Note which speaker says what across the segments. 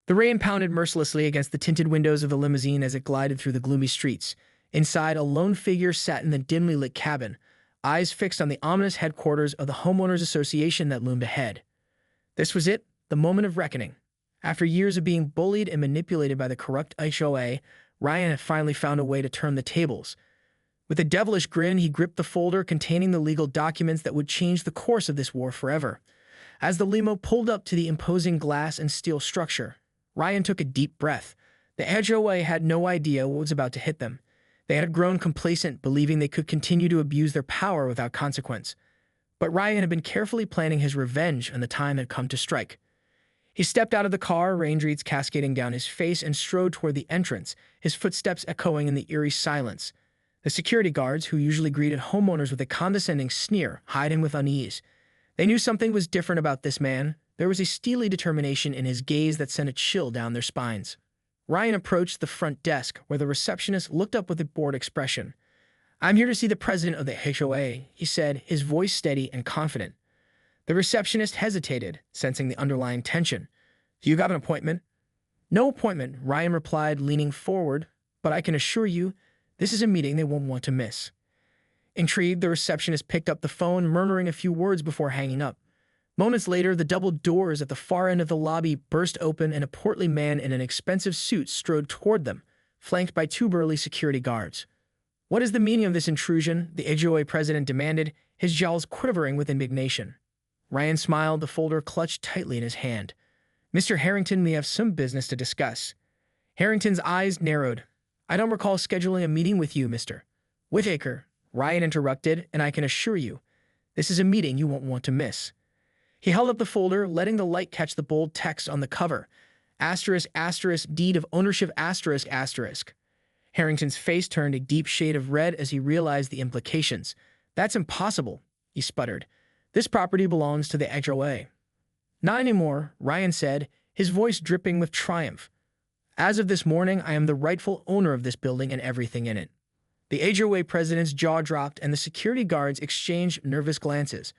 Speaker 1: The rain pounded mercilessly against the tinted windows of the limousine as it glided through the gloomy streets. Inside, a lone figure sat in the dimly lit cabin, eyes fixed on the ominous headquarters of the Homeowners Association that loomed ahead. This was it, the moment of reckoning. After years of being bullied and manipulated by the corrupt HOA, Ryan had finally found a way to turn the tables. With a devilish grin, he gripped the folder containing the legal documents that would change the course of this war forever. As the limo pulled up to the imposing glass and steel structure, Ryan took a deep breath. The HOA had no idea what was about to hit them. They had grown complacent, believing they could continue to abuse their power without consequence. But Ryan had been carefully planning his revenge, and the time had come to strike. He stepped out of the car, raindrops cascading down his face, and strode toward the entrance, his footsteps echoing in the eerie silence. The security guards, who usually greeted homeowners with a condescending sneer, eyed him with unease. They knew something was different about this man. There was a steely determination in his gaze that sent a chill down their spines. Ryan approached the front desk, where the receptionist looked up with a bored expression. "I'm here to see the president of the HOA," he said, his voice steady and confident. The receptionist hesitated, sensing the underlying tension. "Do you have an appointment?" "No appointment," Ryan replied, leaning forward, "but I can assure you, this is a meeting they won't want to miss." Intrigued, the receptionist picked up the phone, murmuring a few words before hanging up. Moments later, the double doors at the far end of the lobby burst open and a portly man in an expensive suit strode toward them, flanked by two burly security guards. "What is the meaning of this intrusion?" the HOA president demanded, his jowls quivering with indignation. Ryan smiled, the folder clutched tightly in his hand. "Mr. Harrington, we have some business to discuss." Harrington's eyes narrowed. "I don't recall scheduling a meeting with you, Mr. Whittaker," Ryan interrupted, "and I can assure you, this is a meeting you won't want to miss." He held up the folder, letting the light catch the bold text on the cover. Asterisk, asterisk, deed of ownership, asterisk, asterisk. Harrington's face turned a deep shade of red as he realized the implications. "That's impossible," he sputtered. "This property belongs to the HOA." "Not anymore," Ryan said, his voice dripping with triumph. "As of this morning, I am the rightful owner of this building and everything in it." The HOA president's jaw dropped and the security guards exchanged nervous glances.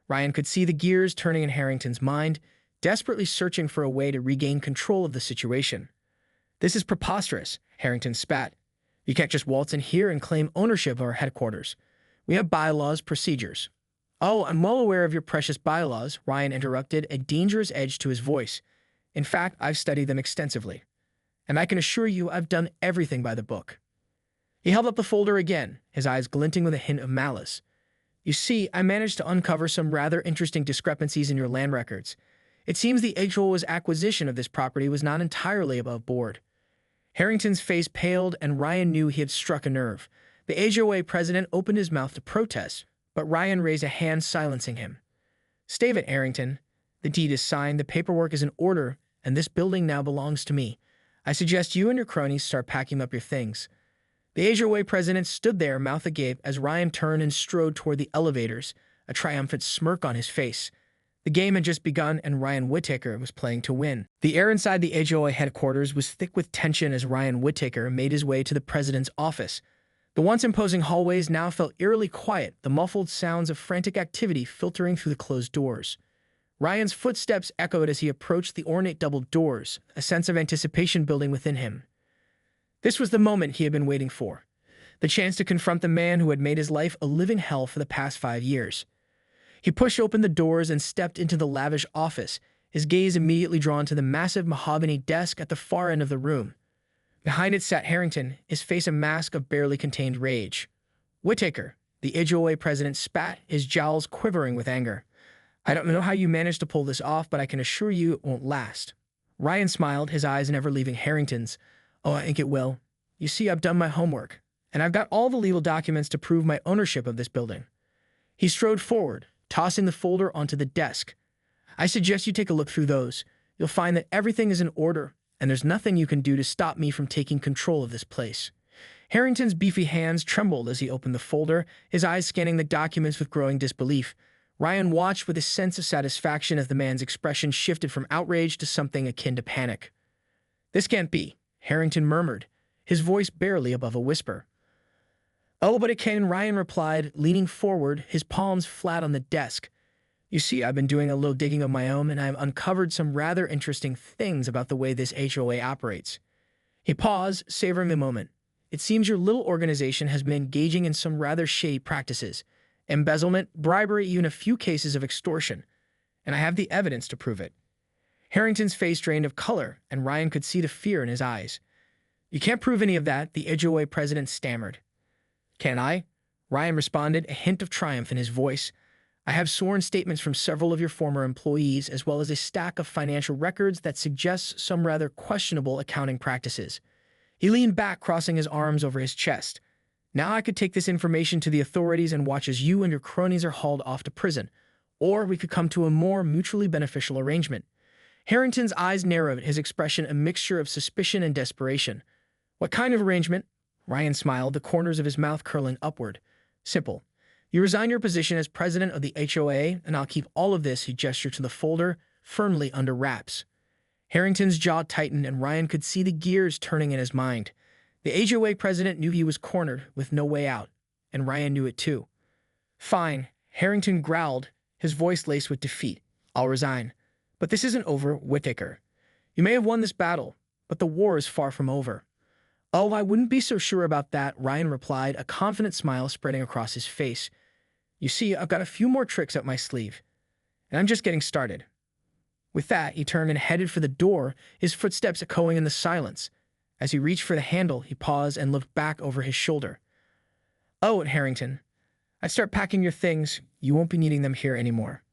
Speaker 1: Ryan could see the gears turning in Harrington's mind, desperately searching for a way to regain control of the situation. "This is preposterous," Harrington spat. "You can't just waltz in here and claim ownership of our headquarters. We have bylaws, procedures." "Oh, I'm well aware of your precious bylaws," Ryan interrupted, a dangerous edge to his voice. "In fact, I've studied them extensively. And I can assure you I've done everything by the book." He held up the folder again, his eyes glinting with a hint of malice. "You see, I managed to uncover some rather interesting discrepancies in your land records. It seems the HOA's acquisition of this property was not entirely above board." Harrington's face paled, and Ryan knew he had struck a nerve. The HOA president opened his mouth to protest, but Ryan raised a hand silencing him. "Stave it, Harrington. The deed is signed, the paperwork is in order, and this building now belongs to me. I suggest you and your cronies start packing up your things." The HOA president stood there, mouth agape, as Ryan turned and strode toward the elevators, a triumphant smirk on his face. The game had just begun, and Ryan Whittaker was playing to win. The air inside the HOA headquarters was thick with tension as Ryan Whittaker made his way to the president's office. The once imposing hallways now felt eerily quiet, the muffled sounds of frantic activity filtering through the closed doors. Ryan's footsteps echoed as he approached the ornate double doors, a sense of anticipation building within him. This was the moment he had been waiting for, the chance to confront the man who had made his life a living hell for the past 5 years. He pushed open the doors and stepped into the lavish office, his gaze immediately drawn to the massive mahogany desk at the far end of the room. Behind it sat Harrington, his face a mask of barely contained rage. "Whittaker," the HOA president spat, his jowls quivering with anger. "I don't know how you managed to pull this off, but I can assure you it won't last." Ryan smiled, his eyes never leaving Harrington's. "Oh, I think it will. You see, I've done my homework, and I've got all the legal documents to prove my ownership of this building." He strode forward, tossing the folder onto the desk. "I suggest you take a look through those. You'll find that everything is in order, and there's nothing you can do to stop me from taking control of this place." Harrington's beefy hands trembled as he opened the folder, his eyes scanning the documents with growing disbelief. Ryan watched with a sense of satisfaction as the man's expression shifted from outrage to something akin to panic. "This can't be," Harrington murmured, his voice barely above a whisper. "Oh, but it can," Ryan replied, leaning forward, his palms flat on the desk. You see, I've been doing a little digging of my own, and I've uncovered some rather interesting things about the way this HOA operates. He paused, savoring the moment. It seems your little organization has been engaging in some rather shady practices: embezzlement, bribery, even a few cases of extortion. And I have the evidence to prove it. Harrington's face drained of color, and Ryan could see the fear in his eyes. You can't prove any of that, the HOA president stammered. Can I? Ryan responded, a hint of triumph in his voice. I have sworn statements from several of your former employees, as well as a stack of financial records that suggests some rather questionable accounting practices. He leaned back, crossing his arms over his chest. Now I could take this information to the authorities and watch as you and your cronies are hauled off to prison. Or we could come to a more mutually beneficial arrangement. Harrington's eyes narrowed, his expression a mixture of suspicion and desperation. What kind of arrangement? Ryan smiled, the corners of his mouth curling upward. Simple. You resign your position as president of the HOA, and I'll keep all of this, he gestured to the folder, firmly under wraps. Harrington's jaw tightened, and Ryan could see the gears turning in his mind. The HOA president knew he was cornered, with no way out, and Ryan knew it too. Fine, Harrington growled, his voice laced with defeat. I'll resign. But this isn't over, Whittaker. You may have won this battle, but the war is far from over. Oh, I wouldn't be so sure about that, Ryan replied, a confident smile spreading across his face. You see, I've got a few more tricks up my sleeve, and I'm just getting started. With that, he turned and headed for the door, his footsteps echoing in the silence. As he reached for the handle, he paused and looked back over his shoulder. Oh, Harrington, I'd start packing your things. You won't be needing them here anymore.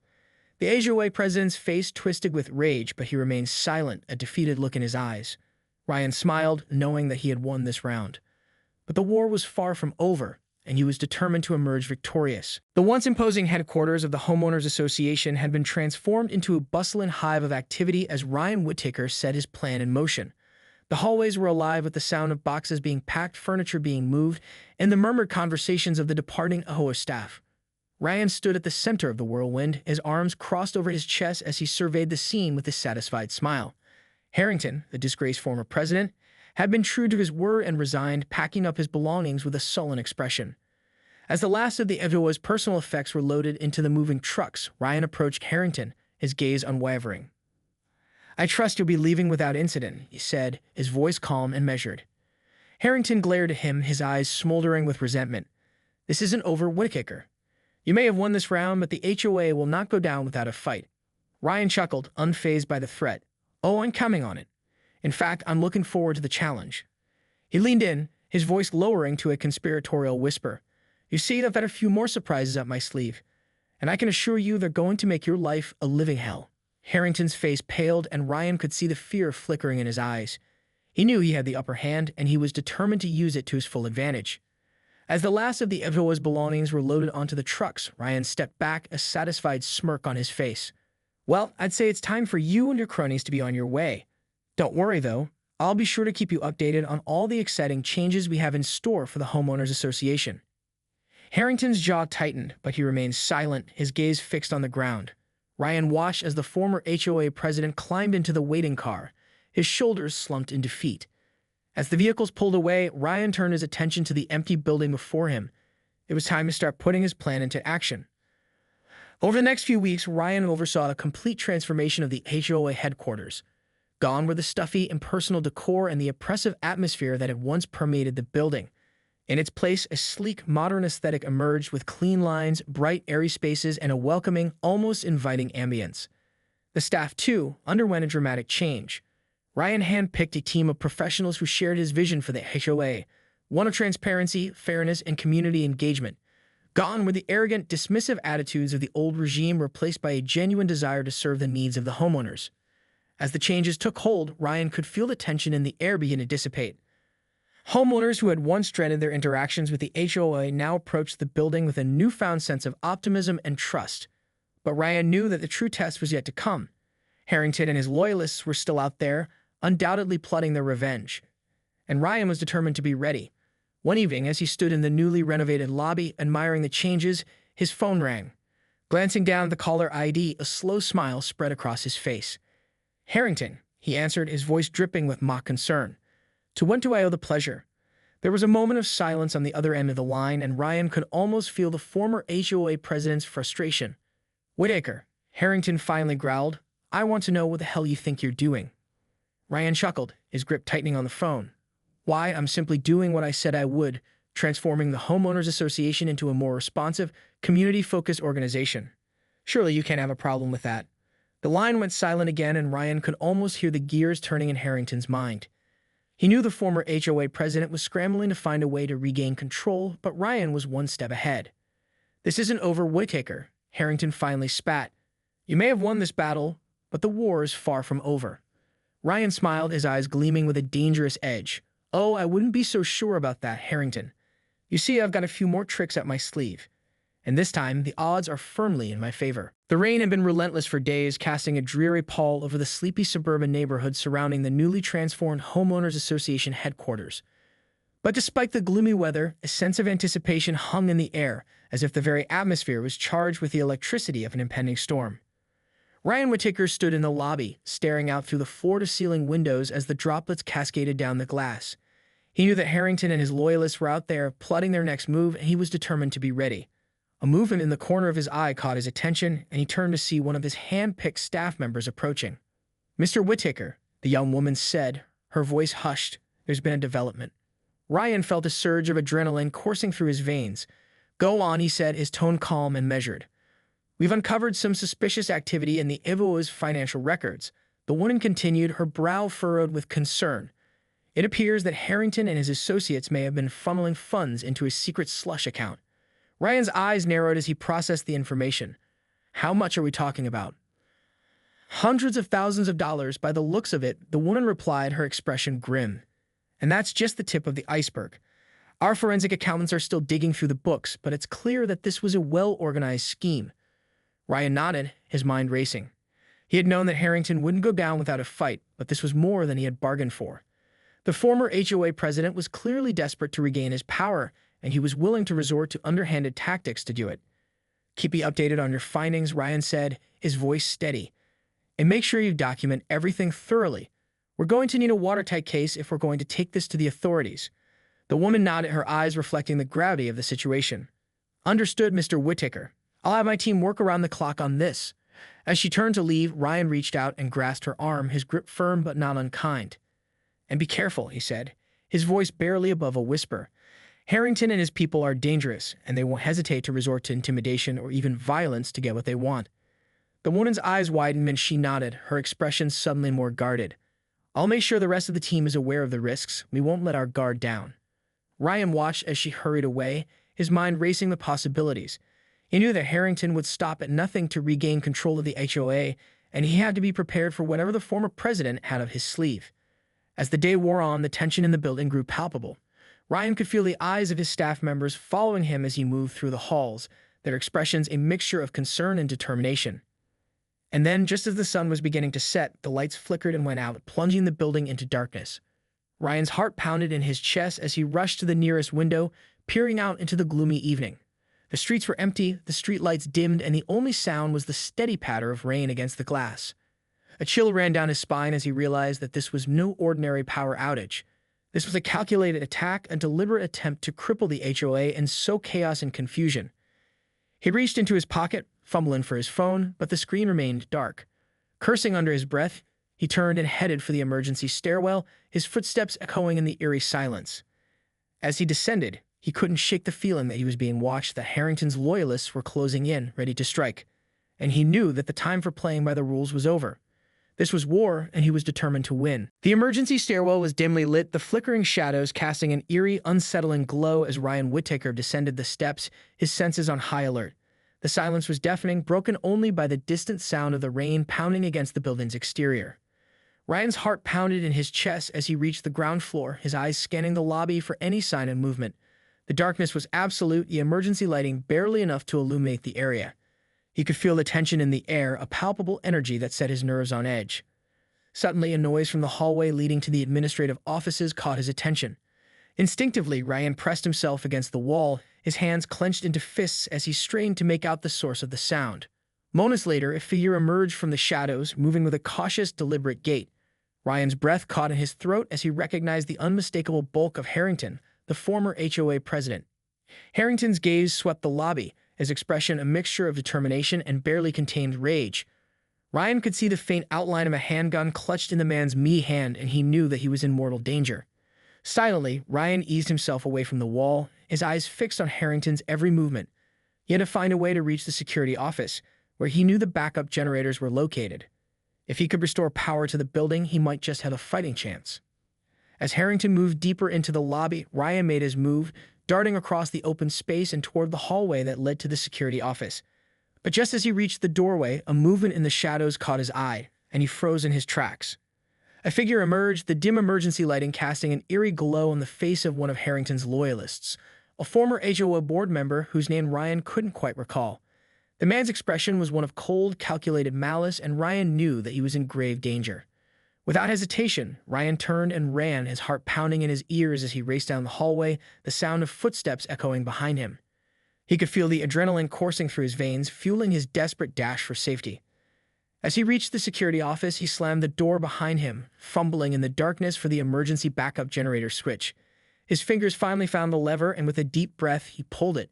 Speaker 1: The HOA president's face twisted with rage, but he remained silent, a defeated look in his eyes. Ryan smiled, knowing that he had won this round. But the war was far from over, and he was determined to emerge victorious. The once imposing headquarters of the Homeowners Association had been transformed into a bustling hive of activity as Ryan Whittaker set his plan in motion. The hallways were alive with the sound of boxes being packed, furniture being moved, and the murmured conversations of the departing HOA staff. Ryan stood at the center of the whirlwind, his arms crossed over his chest as he surveyed the scene with a satisfied smile. Harrington, the disgraced former president, had been true to his word and resigned, packing up his belongings with a sullen expression. As the last of the HOA's personal effects were loaded into the moving trucks, Ryan approached Harrington, his gaze unwavering. I trust you'll be leaving without incident, he said, his voice calm and measured. Harrington glared at him, his eyes smoldering with resentment. This isn't over, Whittaker. You may have won this round, but the HOA will not go down without a fight. Ryan chuckled, unfazed by the threat. Oh, I'm counting on it. In fact, I'm looking forward to the challenge. He leaned in, his voice lowering to a conspiratorial whisper. You see, I've got a few more surprises up my sleeve, and I can assure you they're going to make your life a living hell. Harrington's face paled, and Ryan could see the fear flickering in his eyes. He knew he had the upper hand, and he was determined to use it to his full advantage. As the last of the HOA's belongings were loaded onto the trucks, Ryan stepped back, a satisfied smirk on his face. Well, I'd say it's time for you and your cronies to be on your way. Don't worry, though. I'll be sure to keep you updated on all the exciting changes we have in store for the Homeowners Association. Harrington's jaw tightened, but he remained silent, his gaze fixed on the ground. Ryan watched as the former HOA president climbed into the waiting car, his shoulders slumped in defeat. As the vehicles pulled away, Ryan turned his attention to the empty building before him. It was time to start putting his plan into action. Over the next few weeks, Ryan oversaw a complete transformation of the HOA headquarters. Gone were the stuffy, impersonal decor and the oppressive atmosphere that had once permeated the building. In its place, a sleek, modern aesthetic emerged with clean lines, bright, airy spaces, and a welcoming, almost inviting ambience. The staff, too, underwent a dramatic change. Ryan handpicked a team of professionals who shared his vision for the HOA, one of transparency, fairness, and community engagement. Gone were the arrogant, dismissive attitudes of the old regime, replaced by a genuine desire to serve the needs of the homeowners. As the changes took hold, Ryan could feel the tension in the air begin to dissipate. Homeowners who had once dreaded their interactions with the HOA now approached the building with a newfound sense of optimism and trust. But Ryan knew that the true test was yet to come. Harrington and his loyalists were still out there, undoubtedly plotting their revenge. And Ryan was determined to be ready. One evening, as he stood in the newly renovated lobby, admiring the changes, his phone rang. Glancing down at the caller ID, a slow smile spread across his face. Harrington, he answered, his voice dripping with mock concern. To what do I owe the pleasure? There was a moment of silence on the other end of the line, and Ryan could almost feel the former HOA president's frustration. "Whitaker," Harrington finally growled, "I want to know what the hell you think you're doing." Ryan chuckled, his grip tightening on the phone. "Why, I'm simply doing what I said I would, transforming the Homeowners Association into a more responsive, community-focused organization. Surely you can't have a problem with that." The line went silent again, and Ryan could almost hear the gears turning in Harrington's mind. He knew the former HOA president was scrambling to find a way to regain control, but Ryan was one step ahead. "This isn't over, Whitaker," Harrington finally spat. "You may have won this battle, but the war is far from over." Ryan smiled, his eyes gleaming with a dangerous edge. "Oh, I wouldn't be so sure about that, Harrington. You see, I've got a few more tricks up my sleeve. And this time, the odds are firmly in my favor." The rain had been relentless for days, casting a dreary pall over the sleepy suburban neighborhood surrounding the newly transformed Homeowners Association headquarters. But despite the gloomy weather, a sense of anticipation hung in the air, as if the very atmosphere was charged with the electricity of an impending storm. Ryan Whitaker stood in the lobby, staring out through the floor-to-ceiling windows as the droplets cascaded down the glass. He knew that Harrington and his loyalists were out there, plotting their next move, and he was determined to be ready. A movement in the corner of his eye caught his attention, and he turned to see one of his hand-picked staff members approaching. "Mr. Whitaker," the young woman said, her voice hushed. "There's been a development." Ryan felt a surge of adrenaline coursing through his veins. "Go on," he said, his tone calm and measured. "We've uncovered some suspicious activity in the HOA's financial records." The woman continued, her brow furrowed with concern. "It appears that Harrington and his associates may have been funneling funds into a secret slush account." Ryan's eyes narrowed as he processed the information. "How much are we talking about?" "Hundreds of thousands of dollars by the looks of it," the woman replied, her expression grim. "And that's just the tip of the iceberg. Our forensic accountants are still digging through the books, but it's clear that this was a well-organized scheme." Ryan nodded, his mind racing. He had known that Harrington wouldn't go down without a fight, but this was more than he had bargained for. The former HOA president was clearly desperate to regain his power, and he was willing to resort to underhanded tactics to do it. "Keep me updated on your findings," Ryan said, his voice steady. "And make sure you document everything thoroughly. We're going to need a watertight case if we're going to take this to the authorities." The woman nodded, her eyes reflecting the gravity of the situation. "Understood, Mr. Whitaker. I'll have my team work around the clock on this." As she turned to leave, Ryan reached out and grasped her arm, his grip firm but not unkind. "And be careful," he said, his voice barely above a whisper. "Harrington and his people are dangerous, and they won't hesitate to resort to intimidation or even violence to get what they want." The woman's eyes widened and she nodded, her expression suddenly more guarded. "I'll make sure the rest of the team is aware of the risks. We won't let our guard down." Ryan watched as she hurried away, his mind racing the possibilities. He knew that Harrington would stop at nothing to regain control of the HOA, and he had to be prepared for whatever the former president had up his sleeve. As the day wore on, the tension in the building grew palpable. Ryan could feel the eyes of his staff members following him as he moved through the halls, their expressions a mixture of concern and determination. And then, just as the sun was beginning to set, the lights flickered and went out, plunging the building into darkness. Ryan's heart pounded in his chest as he rushed to the nearest window, peering out into the gloomy evening. The streets were empty, the streetlights dimmed, and the only sound was the steady patter of rain against the glass. A chill ran down his spine as he realized that this was no ordinary power outage. This was a calculated attack, a deliberate attempt to cripple the HOA and sow chaos and confusion. He reached into his pocket, fumbling for his phone, but the screen remained dark. Cursing under his breath, he turned and headed for the emergency stairwell, his footsteps echoing in the eerie silence. As he descended, he couldn't shake the feeling that he was being watched, that Harrington's loyalists were closing in, ready to strike. And he knew that the time for playing by the rules was over. This was war, and he was determined to win. The emergency stairwell was dimly lit, the flickering shadows casting an eerie, unsettling glow as Ryan Whitaker descended the steps, his senses on high alert. The silence was deafening, broken only by the distant sound of the rain pounding against the building's exterior. Ryan's heart pounded in his chest as he reached the ground floor, his eyes scanning the lobby for any sign of movement. The darkness was absolute, the emergency lighting barely enough to illuminate the area. He could feel the tension in the air, a palpable energy that set his nerves on edge. Suddenly, a noise from the hallway leading to the administrative offices caught his attention. Instinctively, Ryan pressed himself against the wall, his hands clenched into fists as he strained to make out the source of the sound. Moments later, a figure emerged from the shadows, moving with a cautious, deliberate gait. Ryan's breath caught in his throat as he recognized the unmistakable bulk of Harrington, the former HOA president. Harrington's gaze swept the lobby, his expression a mixture of determination and barely contained rage. Ryan could see the faint outline of a handgun clutched in the man's hand, and he knew that he was in mortal danger. Silently, Ryan eased himself away from the wall, his eyes fixed on Harrington's every movement. He had to find a way to reach the security office, where he knew the backup generators were located. If he could restore power to the building, he might just have a fighting chance. As Harrington moved deeper into the lobby, Ryan made his move, darting across the open space and toward the hallway that led to the security office. But just as he reached the doorway, a movement in the shadows caught his eye, and he froze in his tracks. A figure emerged, the dim emergency lighting casting an eerie glow on the face of one of Harrington's loyalists, a former HOA board member whose name Ryan couldn't quite recall. The man's expression was one of cold, calculated malice, and Ryan knew that he was in grave danger. Without hesitation, Ryan turned and ran, his heart pounding in his ears as he raced down the hallway, the sound of footsteps echoing behind him. He could feel the adrenaline coursing through his veins, fueling his desperate dash for safety. As he reached the security office, he slammed the door behind him, fumbling in the darkness for the emergency backup generator switch. His fingers finally found the lever, and with a deep breath, he pulled it.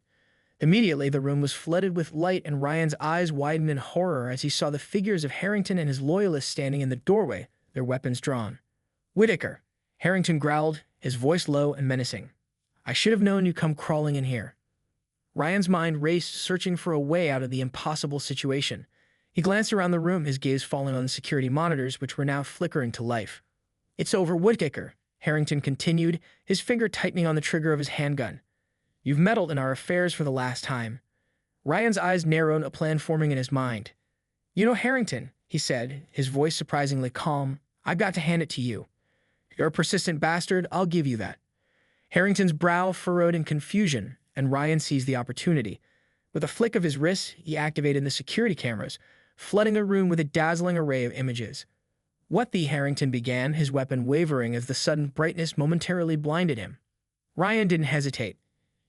Speaker 1: Immediately, the room was flooded with light, and Ryan's eyes widened in horror as he saw the figures of Harrington and his loyalists standing in the doorway, their weapons drawn. "Whitaker," Harrington growled, his voice low and menacing. "I should have known you'd come crawling in here." Ryan's mind raced, searching for a way out of the impossible situation. He glanced around the room, his gaze falling on the security monitors, which were now flickering to life. "It's over, Whitaker," Harrington continued, his finger tightening on the trigger of his handgun. "You've meddled in our affairs for the last time." Ryan's eyes narrowed, a plan forming in his mind. "You know, Harrington," he said, his voice surprisingly calm, "I've got to hand it to you. You're a persistent bastard, I'll give you that." Harrington's brow furrowed in confusion, and Ryan seized the opportunity. With a flick of his wrist, he activated the security cameras, flooding the room with a dazzling array of images. "What the?" Harrington began, his weapon wavering as the sudden brightness momentarily blinded him. Ryan didn't hesitate.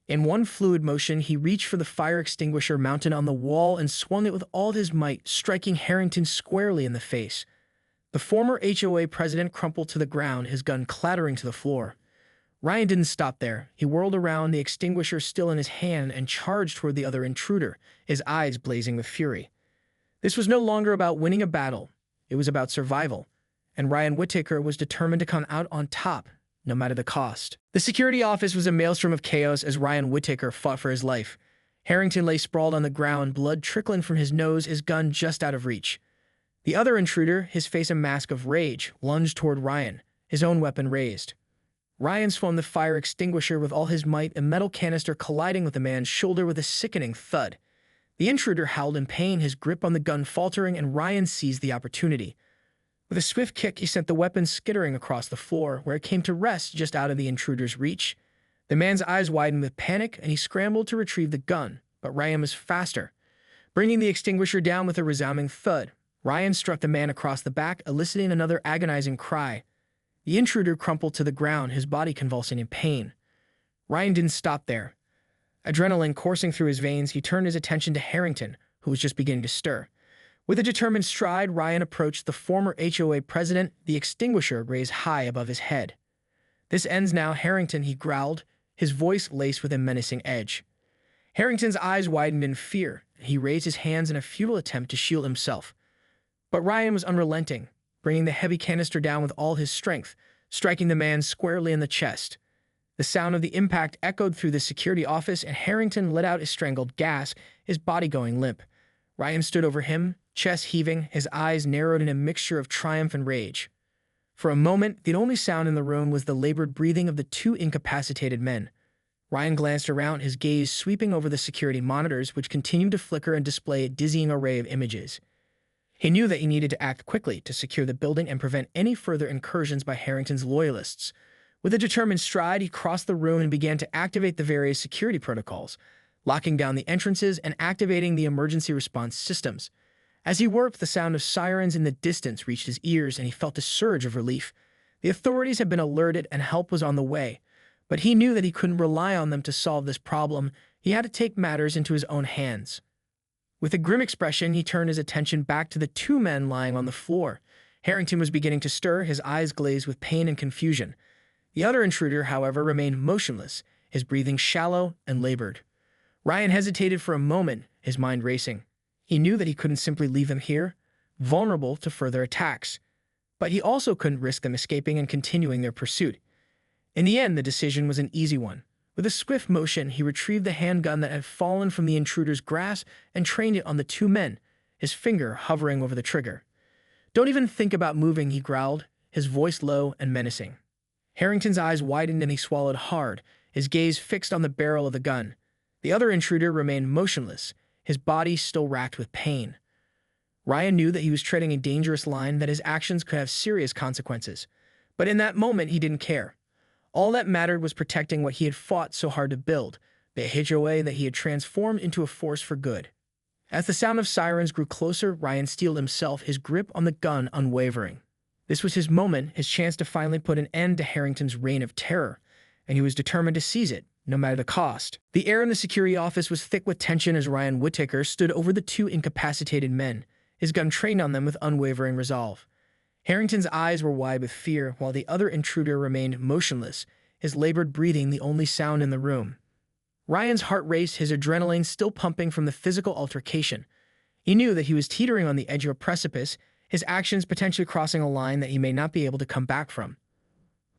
Speaker 1: In one fluid motion, he reached for the fire extinguisher mounted on the wall and swung it with all his might, striking Harrington squarely in the face. The former HOA president crumpled to the ground, his gun clattering to the floor. Ryan didn't stop there. He whirled around, the extinguisher still in his hand, and charged toward the other intruder, his eyes blazing with fury. This was no longer about winning a battle. It was about survival, and Ryan Whitaker was determined to come out on top, no matter the cost. The security office was a maelstrom of chaos as Ryan Whitaker fought for his life. Harrington lay sprawled on the ground, blood trickling from his nose, his gun just out of reach. The other intruder, his face a mask of rage, lunged toward Ryan, his own weapon raised. Ryan swung the fire extinguisher with all his might, a metal canister colliding with the man's shoulder with a sickening thud. The intruder howled in pain, his grip on the gun faltering, and Ryan seized the opportunity. With a swift kick, he sent the weapon skittering across the floor, where it came to rest just out of the intruder's reach. The man's eyes widened with panic, and he scrambled to retrieve the gun, but Ryan was faster. Bringing the extinguisher down with a resounding thud, Ryan struck the man across the back, eliciting another agonizing cry. The intruder crumpled to the ground, his body convulsing in pain. Ryan didn't stop there. Adrenaline coursing through his veins, he turned his attention to Harrington, who was just beginning to stir. With a determined stride, Ryan approached the former HOA president, the extinguisher raised high above his head. "This ends now, Harrington," he growled, his voice laced with a menacing edge. Harrington's eyes widened in fear, and he raised his hands in a futile attempt to shield himself. But Ryan was unrelenting, bringing the heavy canister down with all his strength, striking the man squarely in the chest. The sound of the impact echoed through the security office, and Harrington let out a strangled gasp, his body going limp. Ryan stood over him, chest heaving, his eyes narrowed in a mixture of triumph and rage. For a moment, the only sound in the room was the labored breathing of the two incapacitated men. Ryan glanced around, his gaze sweeping over the security monitors, which continued to flicker and display a dizzying array of images. He knew that he needed to act quickly to secure the building and prevent any further incursions by Harrington's loyalists. With a determined stride, he crossed the room and began to activate the various security protocols, locking down the entrances and activating the emergency response systems. As he worked, the sound of sirens in the distance reached his ears, and he felt a surge of relief. The authorities had been alerted and help was on the way, but he knew that he couldn't rely on them to solve this problem. He had to take matters into his own hands. With a grim expression, he turned his attention back to the two men lying on the floor. Harrington was beginning to stir, his eyes glazed with pain and confusion. The other intruder, however, remained motionless, his breathing shallow and labored. Ryan hesitated for a moment, his mind racing. He knew that he couldn't simply leave them here, vulnerable to further attacks. But he also couldn't risk them escaping and continuing their pursuit. In the end, the decision was an easy one. With a swift motion, he retrieved the handgun that had fallen from the intruder's grasp and trained it on the two men, his finger hovering over the trigger. "Don't even think about moving," he growled, his voice low and menacing. Harrington's eyes widened and he swallowed hard, his gaze fixed on the barrel of the gun. The other intruder remained motionless, his body still racked with pain. Ryan knew that he was treading a dangerous line, that his actions could have serious consequences. But in that moment, he didn't care. All that mattered was protecting what he had fought so hard to build, the HOA that he had transformed into a force for good. As the sound of sirens grew closer, Ryan steeled himself, his grip on the gun unwavering. This was his moment, his chance to finally put an end to Harrington's reign of terror, and he was determined to seize it, no matter the cost. The air in the security office was thick with tension as Ryan Whittaker stood over the two incapacitated men, his gun trained on them with unwavering resolve. Harrington's eyes were wide with fear, while the other intruder remained motionless, his labored breathing the only sound in the room. Ryan's heart raced, his adrenaline still pumping from the physical altercation. He knew that he was teetering on the edge of a precipice, his actions potentially crossing a line that he may not be able to come back from.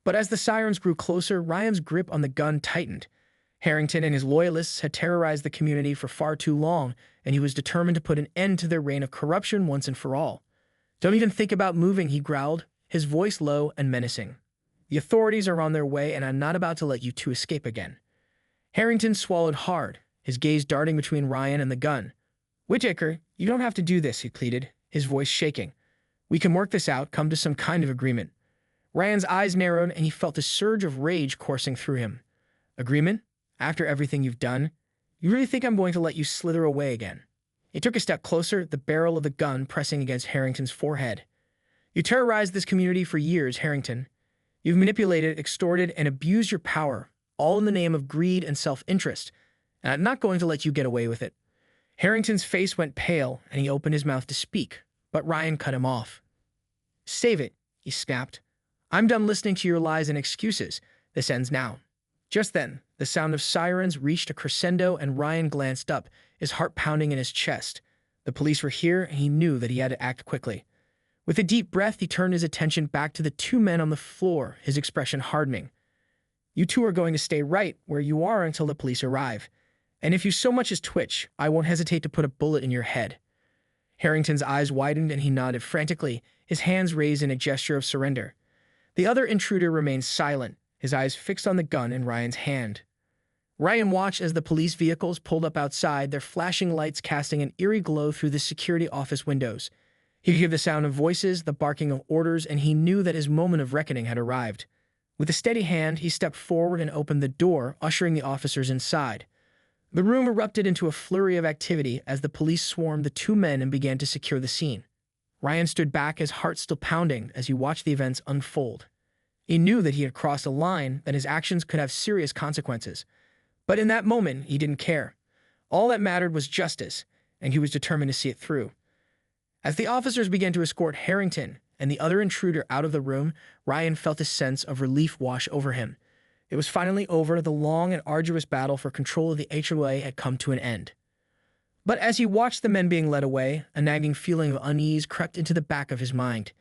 Speaker 1: But as the sirens grew closer, Ryan's grip on the gun tightened. Harrington and his loyalists had terrorized the community for far too long, and he was determined to put an end to their reign of corruption once and for all. "Don't even think about moving," he growled, his voice low and menacing. "The authorities are on their way, and I'm not about to let you two escape again." Harrington swallowed hard, his gaze darting between Ryan and the gun. "Whittaker, you don't have to do this," he pleaded, his voice shaking. "We can work this out, come to some kind of agreement." Ryan's eyes narrowed, and he felt a surge of rage coursing through him. "Agreement? After everything you've done? You really think I'm going to let you slither away again?" He took a step closer, the barrel of the gun pressing against Harrington's forehead. "You terrorized this community for years, Harrington. You've manipulated, extorted, and abused your power, all in the name of greed and self-interest, and I'm not going to let you get away with it." Harrington's face went pale, and he opened his mouth to speak, but Ryan cut him off. "Save it," he snapped. "I'm done listening to your lies and excuses. This ends now." Just then, the sound of sirens reached a crescendo, and Ryan glanced up, his heart pounding in his chest. The police were here, and he knew that he had to act quickly. With a deep breath, he turned his attention back to the two men on the floor, his expression hardening. "You two are going to stay right where you are until the police arrive. And if you so much as twitch, I won't hesitate to put a bullet in your head." Harrington's eyes widened, and he nodded frantically, his hands raised in a gesture of surrender. The other intruder remained silent, his eyes fixed on the gun in Ryan's hand. Ryan watched as the police vehicles pulled up outside, their flashing lights casting an eerie glow through the security office windows. He could hear the sound of voices, the barking of orders, and he knew that his moment of reckoning had arrived. With a steady hand, he stepped forward and opened the door, ushering the officers inside. The room erupted into a flurry of activity as the police swarmed the two men and began to secure the scene. Ryan stood back, his heart still pounding, as he watched the events unfold. He knew that he had crossed a line, that his actions could have serious consequences. But in that moment, he didn't care. All that mattered was justice, and he was determined to see it through. As the officers began to escort Harrington and the other intruder out of the room, Ryan felt a sense of relief wash over him. It was finally over. The long and arduous battle for control of the HOA had come to an end. But as he watched the men being led away, a nagging feeling of unease crept into the back of his mind.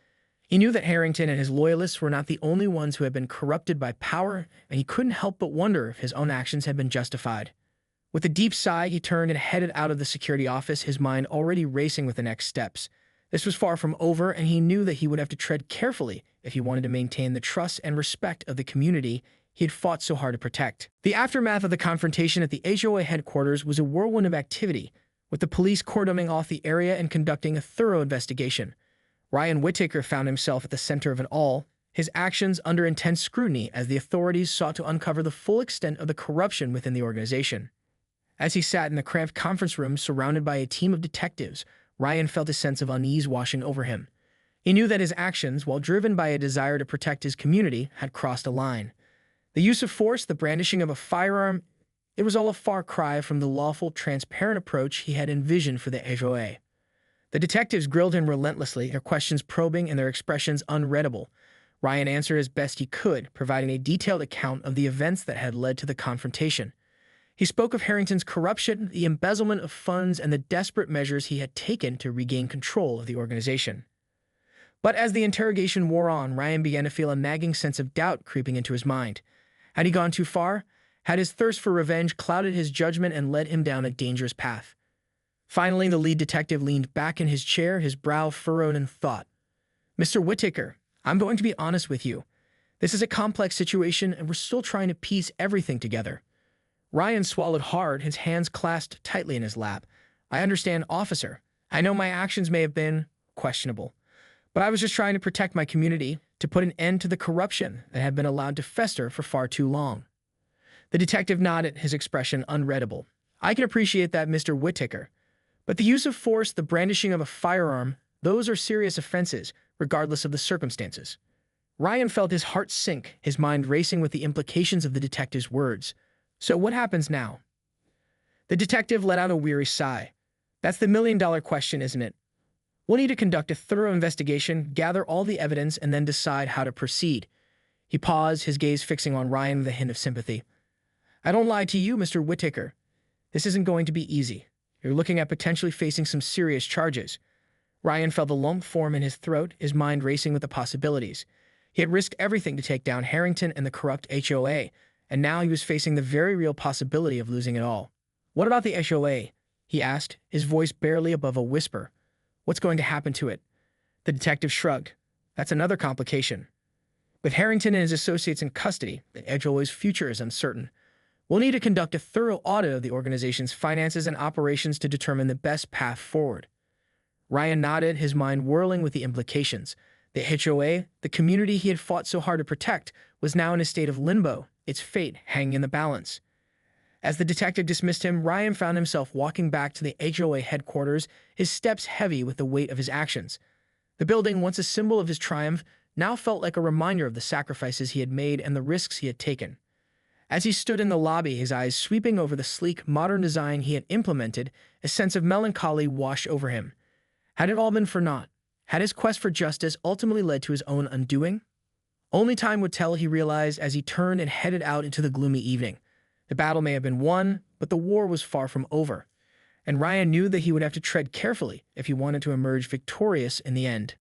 Speaker 1: He knew that Harrington and his loyalists were not the only ones who had been corrupted by power, and he couldn't help but wonder if his own actions had been justified. With a deep sigh, he turned and headed out of the security office, his mind already racing with the next steps. This was far from over, and he knew that he would have to tread carefully if he wanted to maintain the trust and respect of the community he had fought so hard to protect. The aftermath of the confrontation at the HOA headquarters was a whirlwind of activity, with the police cordoning off the area and conducting a thorough investigation. Ryan Whittaker found himself at the center of it all, his actions under intense scrutiny as the authorities sought to uncover the full extent of the corruption within the organization. As he sat in the cramped conference room surrounded by a team of detectives, Ryan felt a sense of unease washing over him. He knew that his actions, while driven by a desire to protect his community, had crossed a line. The use of force, the brandishing of a firearm, it was all a far cry from the lawful, transparent approach he had envisioned for the HOA. The detectives grilled him relentlessly, their questions probing and their expressions unreadable. Ryan answered as best he could, providing a detailed account of the events that had led to the confrontation. He spoke of Harrington's corruption, the embezzlement of funds, and the desperate measures he had taken to regain control of the organization. But as the interrogation wore on, Ryan began to feel a nagging sense of doubt creeping into his mind. Had he gone too far? Had his thirst for revenge clouded his judgment and led him down a dangerous path? Finally, the lead detective leaned back in his chair, his brow furrowed in thought. "Mr. Whittaker, I'm going to be honest with you. This is a complex situation, and we're still trying to piece everything together." Ryan swallowed hard, his hands clasped tightly in his lap. "I understand, officer. I know my actions may have been questionable, but I was just trying to protect my community, to put an end to the corruption that had been allowed to fester for far too long." The detective nodded, his expression unreadable. "I can appreciate that, Mr. Whittaker. But the use of force, the brandishing of a firearm, those are serious offenses, regardless of the circumstances." Ryan felt his heart sink, his mind racing with the implications of the detective's words. "So what happens now?" The detective let out a weary sigh. "That's the million-dollar question, isn't it? We'll need to conduct a thorough investigation, gather all the evidence, and then decide how to proceed." He paused, his gaze fixing on Ryan with a hint of sympathy. "I don't lie to you, Mr. Whittaker. This isn't going to be easy. You're looking at potentially facing some serious charges." Ryan felt the lump form in his throat, his mind racing with the possibilities. He had risked everything to take down Harrington and the corrupt HOA, and now he was facing the very real possibility of losing it all. "What about the HOA?" he asked, his voice barely above a whisper. "What's going to happen to it?" The detective shrugged. "That's another complication. With Harrington and his associates in custody, the HOA's future is uncertain. We'll need to conduct a thorough audit of the organization's finances and operations to determine the best path forward." Ryan nodded, his mind whirling with the implications. The HOA, the community he had fought so hard to protect, was now in a state of limbo, its fate hanging in the balance. As the detective dismissed him, Ryan found himself walking back to the HOA headquarters, his steps heavy with the weight of his actions. The building, once a symbol of his triumph, now felt like a reminder of the sacrifices he had made and the risks he had taken. As he stood in the lobby, his eyes sweeping over the sleek, modern design he had implemented, a sense of melancholy washed over him. Had it all been for naught? Had his quest for justice ultimately led to his own undoing? Only time would tell, he realized as he turned and headed out into the gloomy evening. The battle may have been won, but the war was far from over, and Ryan knew that he would have to tread carefully if he wanted to emerge victorious in the end.